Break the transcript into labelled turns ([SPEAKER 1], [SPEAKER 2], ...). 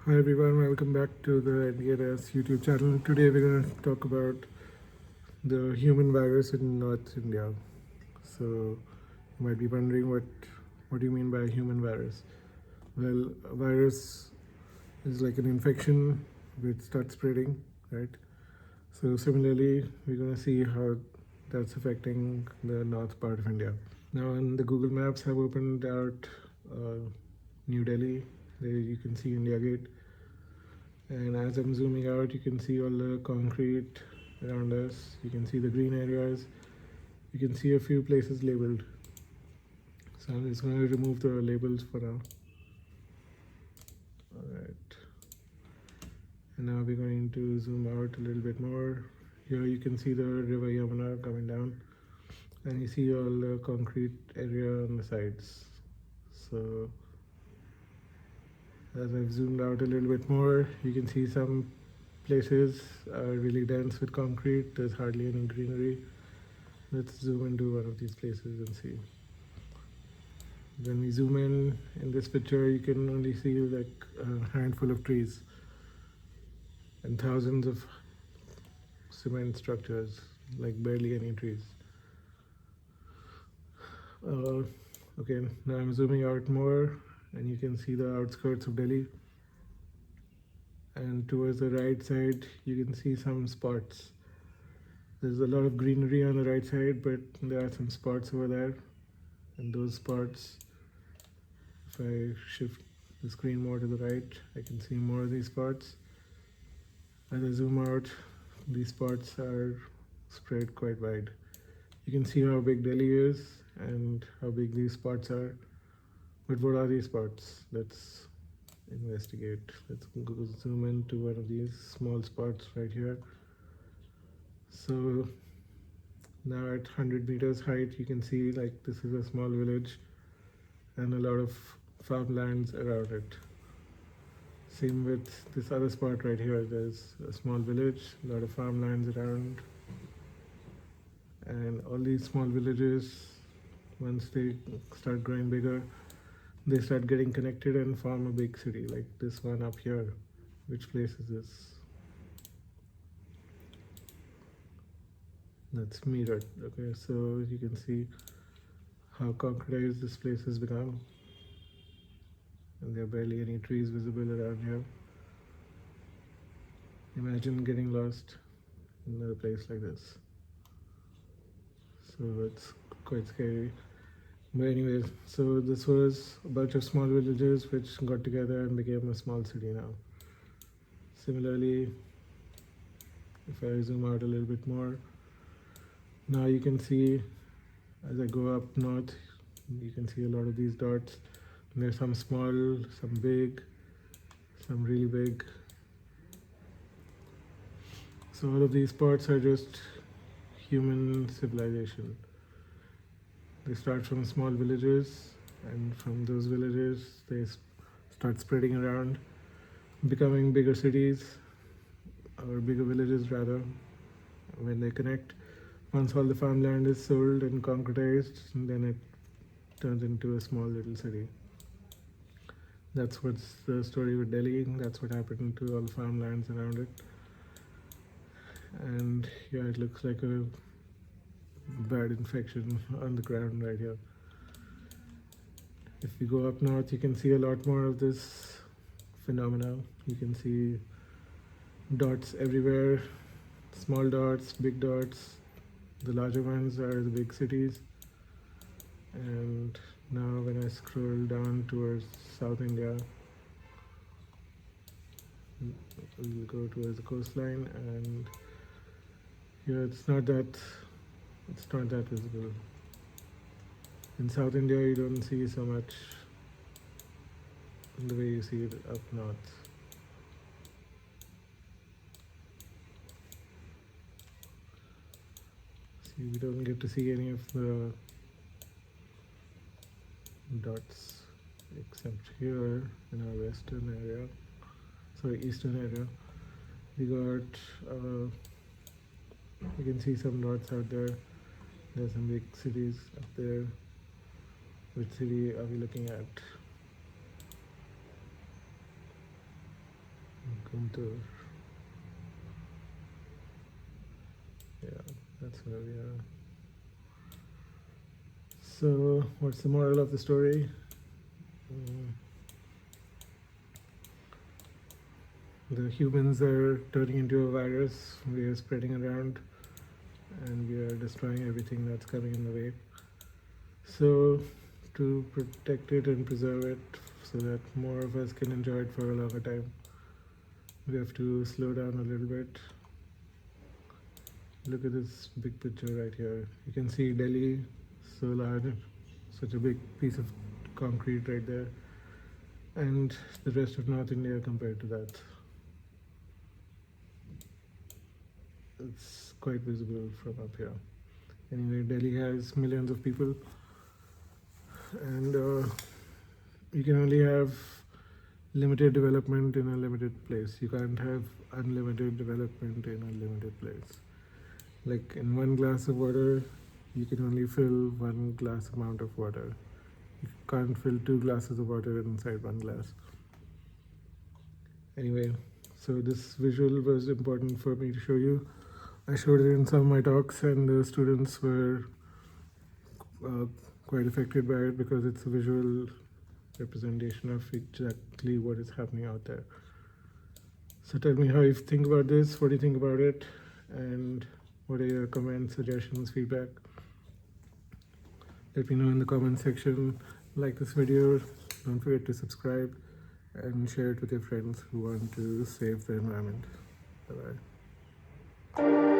[SPEAKER 1] Hi everyone, welcome back to the NDRS YouTube channel. Today we're going to talk about the human virus in North India. So you might be wondering what do you mean by human virus? Well, a virus is like an infection which starts spreading, right? So similarly, we're going to see how that's affecting the north part of India. Now, on the Google Maps have opened out New Delhi. There you can see India Gate. And as I'm zooming out, you can see all the concrete around us. You can see the green areas. You can see a few places labeled. So I'm just going to remove the labels for now. Alright. And now we're going to zoom out a little bit more. Here you can see the river Yamuna coming down. And you see all the concrete area on the sides. So as I've zoomed out a little bit more, you can see some places are really dense with concrete. There's hardly any greenery. Let's zoom into one of these places and see. When we zoom in this picture, you can only see like a handful of trees and thousands of cement structures, like barely any trees. Okay, now I'm zooming out more and you can see the outskirts of Delhi. And towards the right side, you can see some spots. There's a lot of greenery on the right side, but there are some spots over there. And those spots, if I shift the screen more to the right, I can see more of these spots. As I zoom out, these spots are spread quite wide. You can see how big Delhi is and how big these spots are. But what are these spots? Let's investigate. Let's go zoom into one of these small spots right here. So now at 100 meters height, you can see like this is a small village and a lot of farmlands around it. Same with this other spot right here. There's a small village, a lot of farmlands around, and all these small villages, once they start growing bigger, they start getting connected and form a big city like this one up here. Which place is this? That's Meerut. Okay, so you can see how concretized this place has become, and there are barely any trees visible around here. Imagine getting lost in a place like this. So it's quite scary. But anyways, so this was a bunch of small villages which got together and became a small city now. Similarly, if I zoom out a little bit more, now you can see as I go up north, you can see a lot of these dots. There's some small, some big, some really big. So all of these spots are just human civilization. They start from small villages, and from those villages they start spreading around, becoming bigger cities, or bigger villages rather, when they connect. Once all the farmland is sold and concretized, then it turns into a small little city. That's what's the story with Delhi. That's what happened to all the farmlands around it. And yeah, it looks like a bad infection on the ground right here. If we go up north, you can see a lot more of this phenomena. You can see dots everywhere, small dots, big dots. The larger ones are the big cities. And now when I scroll down towards South India, we'll go towards the coastline, and here it's not that visible. In South India, you don't see so much the way you see it up north. See, we don't get to see any of the dots except here in our western area, sorry, eastern area. We got, you can see some dots out there. There's some big cities up there. Which city are we looking at? room tour. Yeah, that's where we are. So, what's the moral of the story? The humans are turning into a virus. We are spreading around, and we are destroying everything that's coming in the way. So, to protect it and preserve it so that more of us can enjoy it for a longer time, we have to slow down a little bit. Look at this big picture right here. You can see Delhi, so large, such a big piece of concrete right there, and the rest of North India compared to that. It's quite visible from up here. Anyway, Delhi has millions of people, and you can only have limited development in a limited place. You can't have unlimited development in a limited place. Like in one glass of water, you can only fill one glass amount of water. You can't fill 2 glasses of water inside one glass. Anyway, so this visual was important for me to show you. I showed it in some of my talks, and the students were quite affected by it because it's a visual representation of exactly what is happening out there. So tell me how you think about this, what do you think about it, and what are your comments, suggestions, feedback? Let me know in the comment section. Like this video, don't forget to subscribe and share it with your friends who want to save the environment. Bye bye.